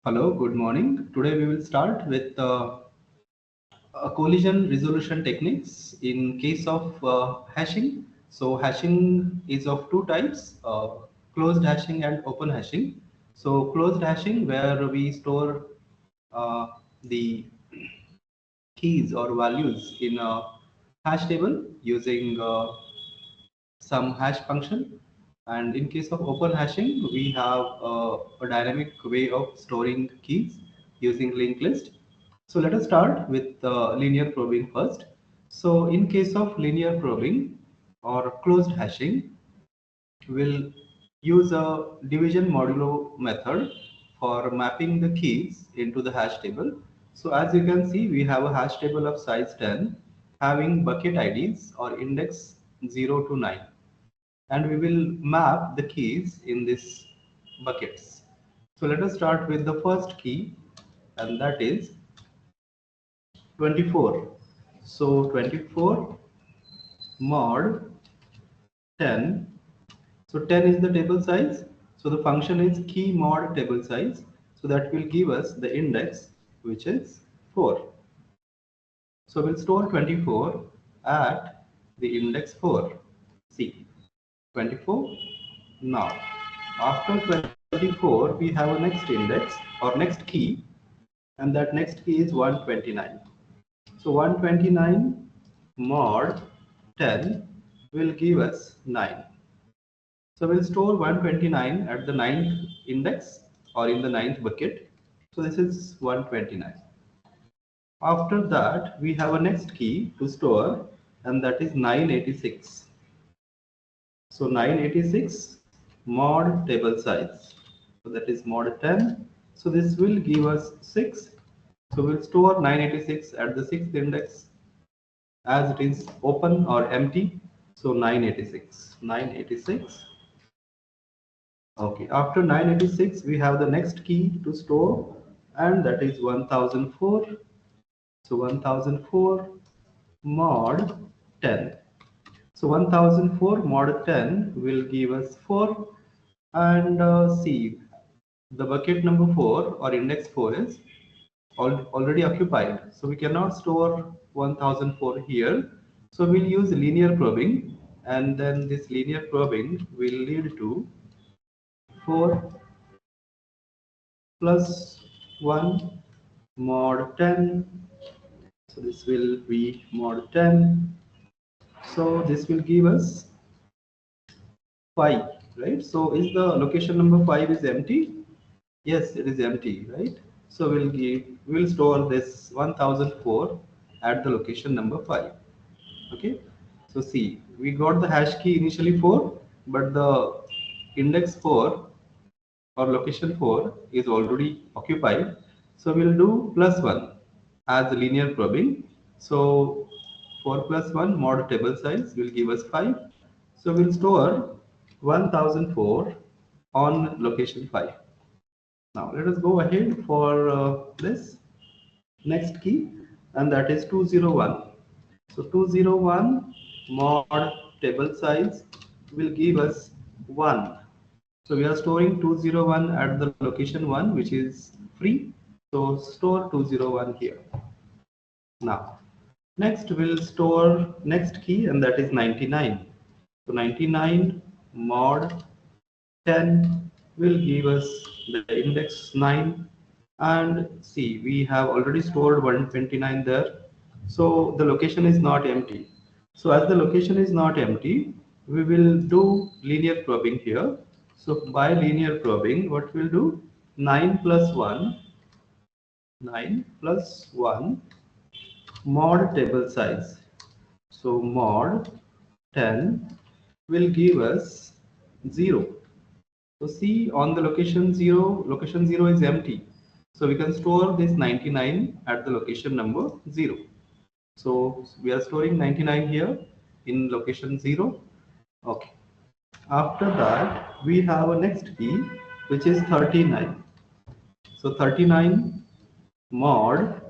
Hello, good morning. Today we will start with collision resolution techniques in case of hashing. So hashing is of two types, closed hashing and open hashing. So closed hashing where we store the keys or values in a hash table using some hash function. And in case of open hashing, we have a dynamic way of storing keys using linked list. So let us start with linear probing first. So in case of linear probing or closed hashing, we'll use a division modulo method for mapping the keys into the hash table. So as you can see, we have a hash table of size 10 having bucket IDs or index 0 to 9, and we will map the keys in these buckets. So let us start with the first key, and that is 24. So 24 mod 10. So 10 is the table size. So the function is key mod table size. So that will give us the index, which is 4. So we'll store 24 at the index 4. See, 24. Now, after 24, we have a next index or next key, and that next key is 129. So 129 mod 10 will give us 9. So we'll store 129 at the ninth index or in the ninth bucket. So this is 129. After that, we have a next key to store, and that is 986. So 986 mod table size. So that is mod 10. So this will give us 6. So we'll store 986 at the sixth index as it is open or empty. So 986. 986. Okay, after 986, we have the next key to store, and that is 1004. So 1004 mod 10. So 1004 mod 10 will give us 4, and see, the bucket number 4 or index 4 is already occupied. So we cannot store 1004 here. So we'll use linear probing, and then this linear probing will lead to 4 plus 1 mod 10. So this will be mod 10. So this will give us 5, right? So is the location number 5 is empty? Yes, it is empty, right? So we'll store this 1004 at the location number 5. Okay. So see, we got the hash key initially 4, but the index 4 or location 4 is already occupied. So we'll do plus 1 as linear probing. So 4 plus 1 mod table size will give us 5. So we'll store 1004 on location 5. Now let us go ahead for this next key, and that is 201. So 201 mod table size will give us 1. So we are storing 201 at the location 1, which is free. So store 201 here. Now, next we'll store next key, and that is 99. So 99 mod 10 will give us the index 9, and see, we have already stored 129 there. So the location is not empty. So as the location is not empty, we will do linear probing here. So by linear probing, what we'll do, 9 plus 1, 9 plus 1 mod table size. So mod 10 will give us 0. So see, on the location 0 is empty. So we can store this 99 at the location number 0. So we are storing 99 here in location 0. Okay. After that, we have a next key, which is 39. So 39 mod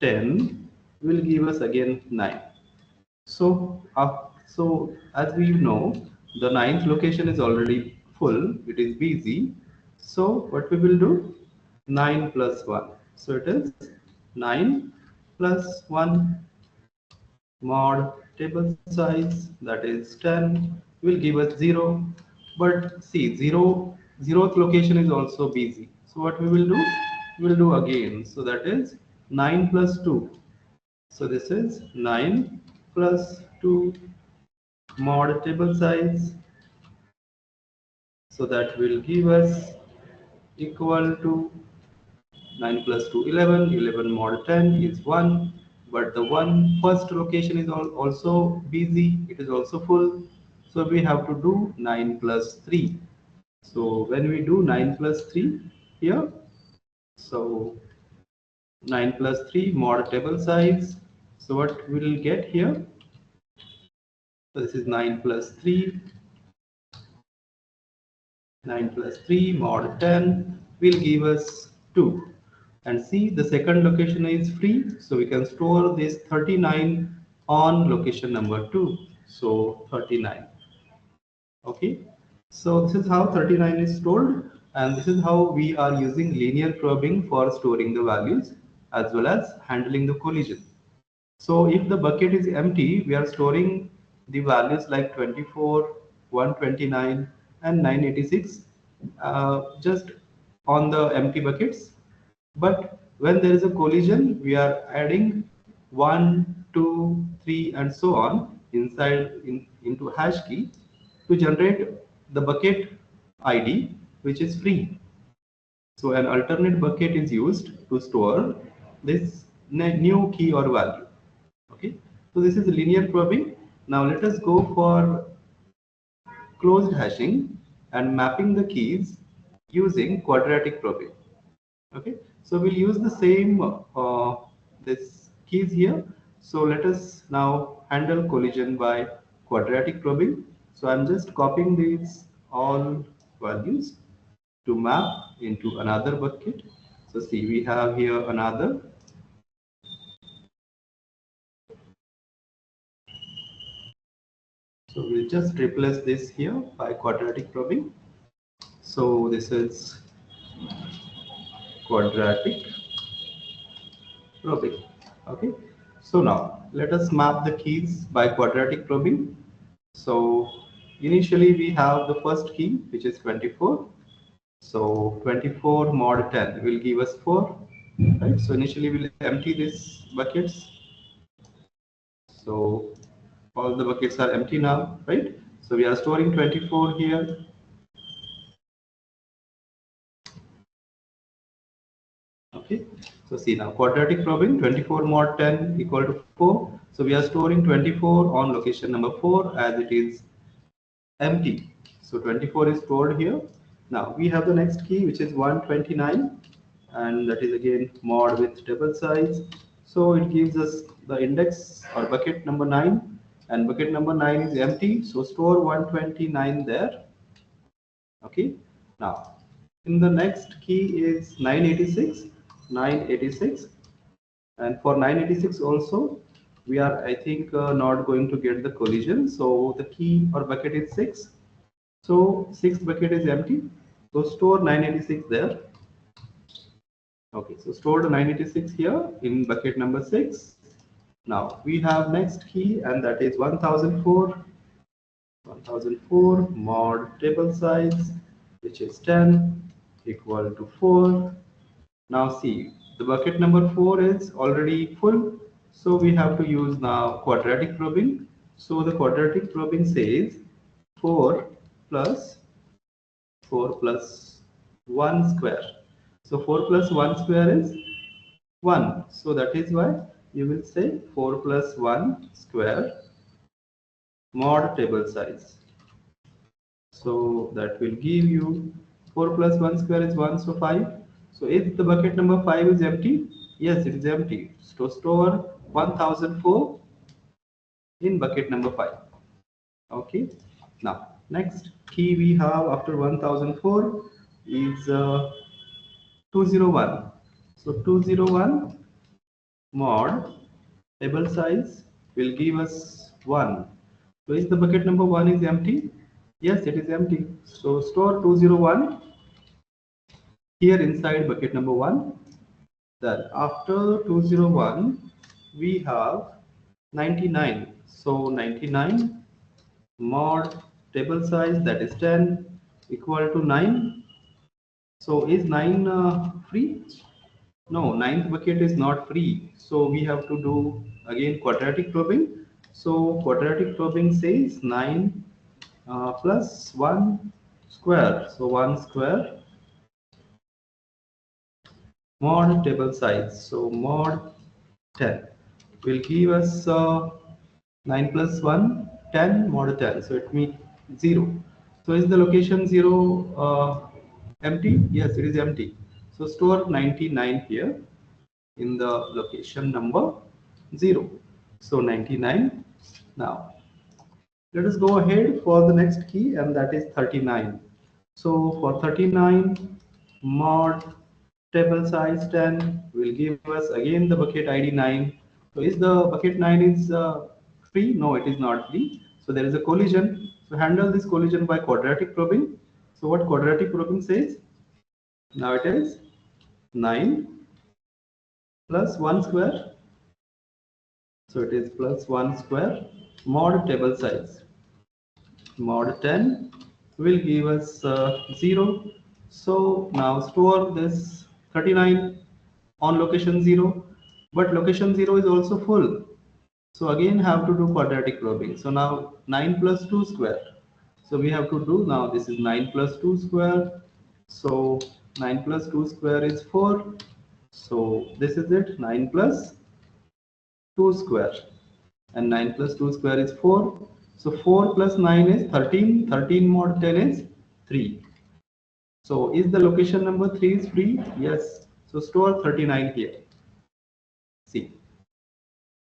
10 will give us again 9. So as we know, the ninth location is already full. It is busy. So what we will do? 9 plus 1. So it is 9 plus 1 mod table size, that is 10, will give us 0. But see, 0th location is also busy. So what we will do? We will do again. So that is 9 plus 2. So this is 9 plus 2 mod table size. So that will give us equal to 9 plus 2, 11. 11 mod 10 is 1. But the one first location is also busy. It is also full. So we have to do 9 plus 3. So when we do 9 plus 3 here, so 9 plus 3 mod table size. So what we will get here? So this is 9 plus 3. 9 plus 3 mod 10 will give us 2. And see, the second location is free, so we can store this 39 on location number 2. So 39. Okay. So this is how 39 is stored, and this is how we are using linear probing for storing the values as well as handling the collision. So if the bucket is empty, we are storing the values like 24, 129, and 986 just on the empty buckets. But when there is a collision, we are adding 1, 2, 3, and so on into hash key to generate the bucket ID, which is free. So an alternate bucket is used to store this new key or value. Okay, so this is linear probing. Now let us go for closed hashing and mapping the keys using quadratic probing. Okay, so we'll use the same this keys here. So let us now handle collision by quadratic probing. So I'm just copying these all values to map into another bucket. So see, we have here another. So we'll just replace this here by quadratic probing. So this is quadratic probing. Okay. So now let us map the keys by quadratic probing. So initially we have the first key, which is 24. So 24 mod 10 will give us 4. Right. So initially we'll empty these buckets. So all the buckets are empty now, right? So we are storing 24 here. Okay, so see now quadratic probing 24 mod 10 equal to 4. So we are storing 24 on location number 4 as it is empty. So 24 is stored here. Now we have the next key, which is 129, and that is again mod with table size. So it gives us the index or bucket number 9, and bucket number 9 is empty. So store 129 there. Okay, now in the next key is 986, 986, and for 986 also we are, I think, not going to get the collision. So the key or bucket is 6. So sixth bucket is empty. So store 986 there. Okay, so stored 986 here in bucket number 6. Now we have next key, and that is 1004. 1004 mod table size, which is 10 equal to 4. Now see, the bucket number 4 is already full, so we have to use now quadratic probing. So the quadratic probing says 4 plus 4 plus 1 square. So 4 plus 1 square is 1. So that is why you will say 4 plus 1 square mod table size. So that will give you 4 plus 1 square is 1, so 5. So if the bucket number 5 is empty, yes, it is empty. So store 1004 in bucket number 5. Okay. Now, next key we have after 1004 is 201. So 201 mod table size will give us 1. So is the bucket number 1 is empty? Yes, it is empty. So store 201 here inside bucket number 1. Then after 201 we have 99. So 99 mod table size, that is 10, equal to 9. So is 9 free? No, ninth bucket is not free. So we have to do again quadratic probing. So quadratic probing says 9 plus 1 square. So 1 square mod table size. So mod 10 will give us 9 plus 1, 10 mod 10. So it means 0. So is the location 0 empty? Yes, it is empty. So store 99 here in the location number 0. So 99. Now let us go ahead for the next key, and that is 39. So for 39 mod table size 10 will give us again the bucket ID 9. So is the bucket 9 is free? No, it is not free. So there is a collision. So handle this collision by quadratic probing. So what quadratic probing says? Now it is 9 plus 1 square. So it is plus 1 square mod table size. Mod 10 will give us 0. So now store this 39 on location 0, but location 0 is also full. So again have to do quadratic probing. So now 9 plus 2 square. So we have to do now, this is 9 plus 2 square. So 9 plus 2 square is 4. So this is it, 9 plus 2 square, and 9 plus 2 square is 4. So 4 plus 9 is 13. 13 mod 10 is 3. So is the location number 3 is free? Yes. So store 39 here. See.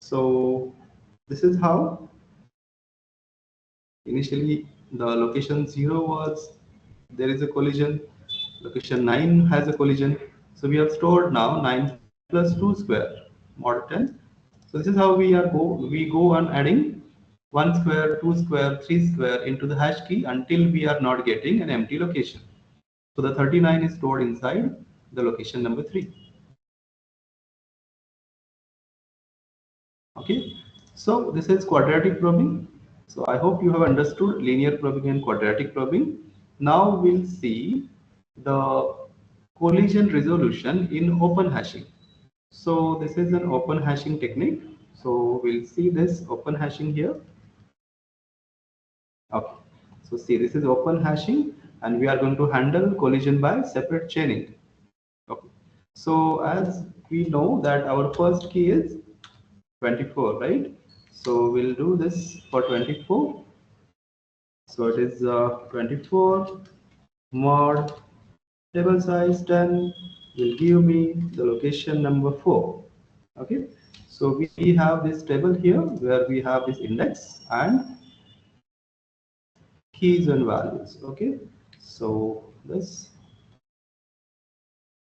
So this is how initially the location 0 was, there is a collision. Location 9 has a collision. So we have stored now 9 plus 2 square mod 10. So this is how we go on adding 1 square, 2 square, 3 square into the hash key until we are not getting an empty location. So the 39 is stored inside the location number 3. Okay, so this is quadratic probing. So I hope you have understood linear probing and quadratic probing. Now we'll see the collision resolution in open hashing. So this is an open hashing technique. So we'll see this open hashing here. Okay, so see, this is open hashing, and we are going to handle collision by separate chaining. Okay, so as we know that our first key is 24, right? So we'll do this for 24. So it is 24 mod table size 10 will give me the location number 4. Okay, so we have this table here where we have this index and keys and values. Okay, so this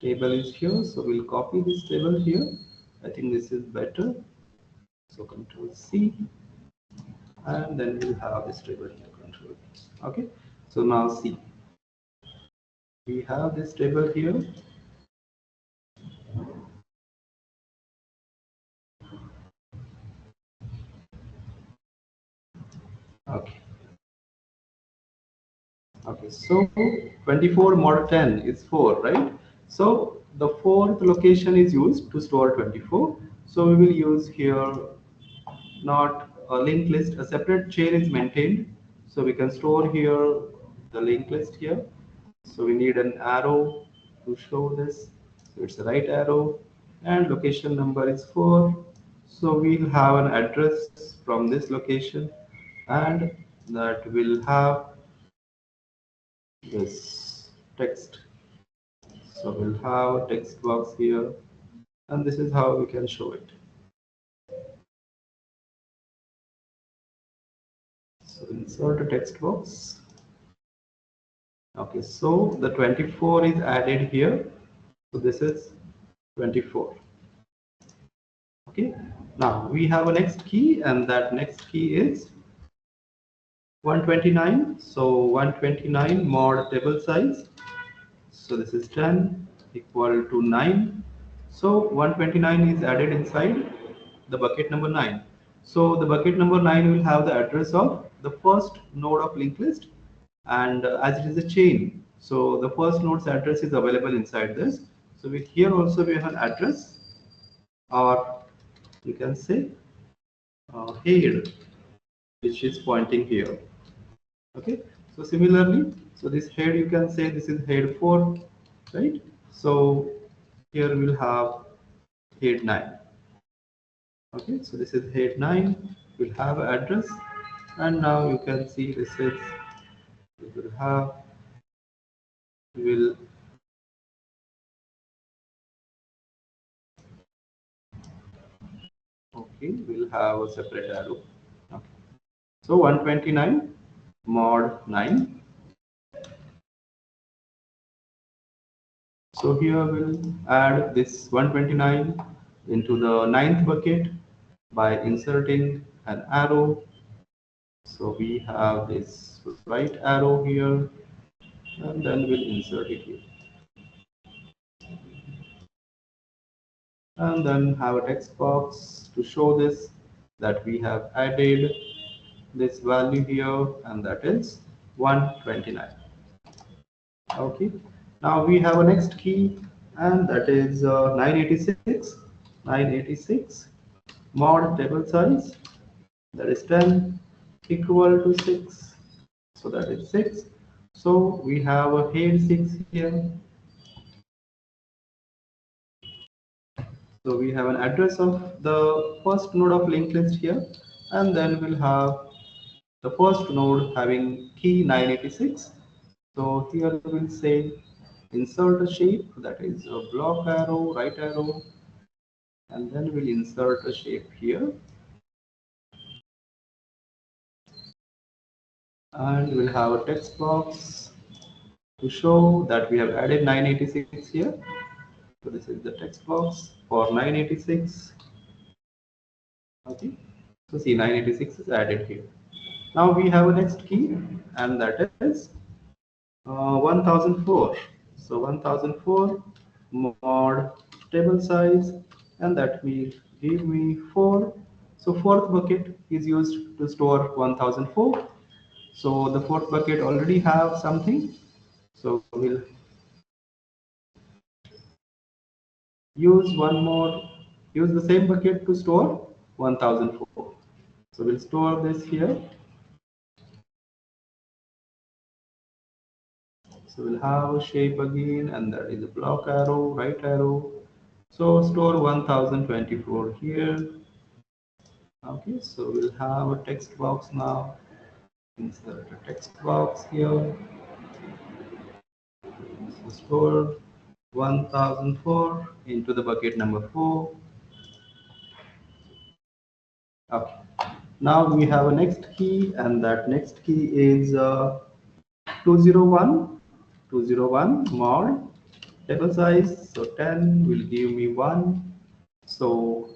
table is here, so we'll copy this table here. I think this is better. So Control C, and then we'll have this table here, Control V. Okay, so now see, we have this table here. Okay. Okay, so 24 mod 10 is 4, right? So the fourth location is used to store 24. So we will use here not a linked list, a separate chain is maintained. So we can store here the linked list here. So we need an arrow to show this. So it's the right arrow, and location number is 4. So we'll have an address from this location, and that will have this text. So we'll have a text box here, and this is how we can show it. So insert a text box. Okay, so the 24 is added here. So this is 24. Okay, now we have a next key, and that next key is 129. So 129 mod table size. So this is 10 equal to 9. So 129 is added inside the bucket number 9. So the bucket number 9 will have the address of the first node of linked list, and as it is a chain, so the first node's address is available inside this. So here also we have an address, or you can say head, which is pointing here. Okay, so similarly, so this head, you can say this is head 4, right? So here we'll have head 9. Okay, so this is head 9, we'll have an address, and now you can see this is, we will have, we will, okay, we'll have a separate arrow. Okay. So 129 mod 9. So here we'll add this 129 into the ninth bucket by inserting an arrow. So we have this right arrow here, and then we'll insert it here. And then have a text box to show this, that we have added this value here, and that is 129. Okay, now we have a next key, and that is 986. 986 mod table size, that is 10 equal to 6, so that is 6. So we have a head 6 here. So we have an address of the first node of linked list here, and then we'll have the first node having key 986. So here we'll say insert a shape, that is a block arrow, right arrow, and then we'll insert a shape here, and we'll have a text box to show that we have added 986 here. So this is the text box for 986. Okay, so see, 986 is added here. Now we have a next key, and that is 1004. So 1004 mod table size, and that will give me 4. So fourth bucket is used to store 1004. So the fourth bucket already have something. So we'll use one more, use the same bucket to store 1004. So we'll store this here. So we'll have a shape again, and that is a block arrow, right arrow. So store 1024 here. Okay, so we'll have a text box now. Insert a text box here. So store 1004 into the bucket number 4. Okay. Now we have a next key, and that next key is 201. 201 mod table size. So 10 will give me 1. So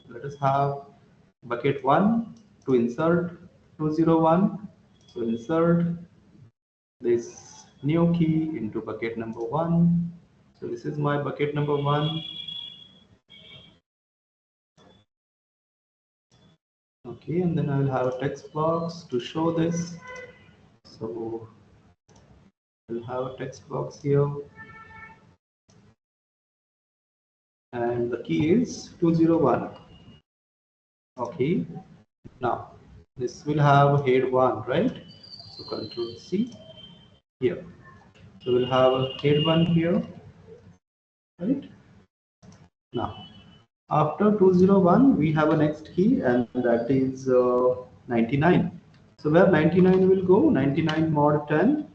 let us have bucket 1 to insert 201. So insert this new key into bucket number 1. So this is my bucket number 1. Okay, and then I will have a text box to show this. So we'll have a text box here, and the key is 201. Okay, now this will have head 1, right? So control C here. So we'll have a head 1 here, right? Now after 201 we have a next key, and that is 99. So where 99 will go, 99 mod 10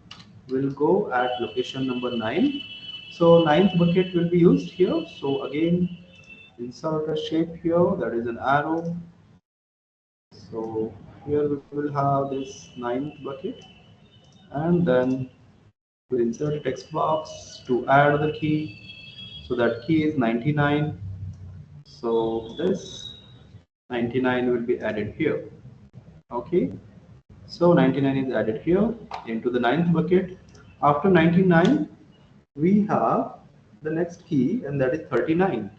will go at location number 9. So ninth bucket will be used here. So again, insert a shape here, that is an arrow. So here we will have this ninth bucket, and then we insert a text box to add the key. So that key is 99. So this 99 will be added here. Okay, so 99 is added here into the ninth bucket. After 99, we have the next key, and that is 39.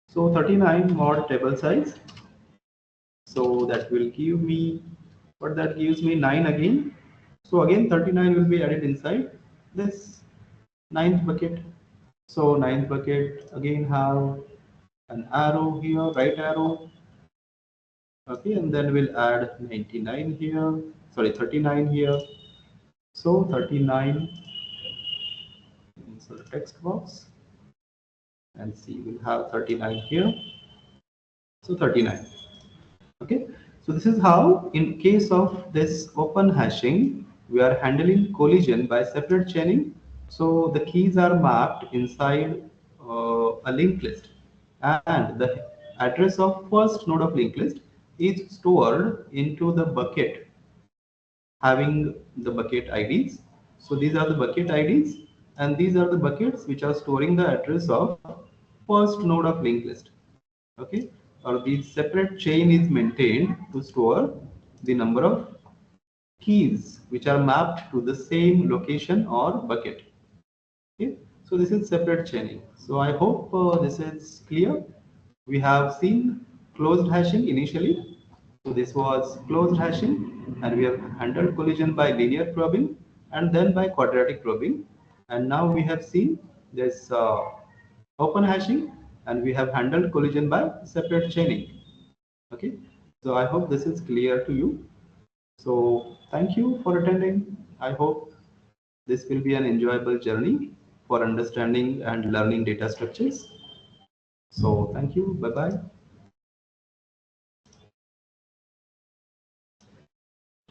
So 39 mod table size. So that will give me, but that gives me 9 again. So again 39 will be added inside this ninth bucket. So ninth bucket again have an arrow here, right arrow. Okay, and then we'll add 99 here, sorry, 39 here. So 39 insert text box, and see, we'll have 39 here. So 39. Okay, so this is how, in case of this open hashing, we are handling collision by separate chaining. So the keys are mapped inside a linked list, and the address of first node of linked list is stored into the bucket having the bucket IDs. So these are the bucket IDs, and these are the buckets which are storing the address of first node of linked list. Okay, or the separate chain is maintained to store the number of keys which are mapped to the same location or bucket. Okay, so this is separate chaining. So I hope this is clear. We have seen closed hashing initially. So this was closed hashing, and we have handled collision by linear probing and then by quadratic probing. And now we have seen this open hashing, and we have handled collision by separate chaining. Okay, so I hope this is clear to you. So thank you for attending. I hope this will be an enjoyable journey for understanding and learning data structures. So thank you. Bye bye.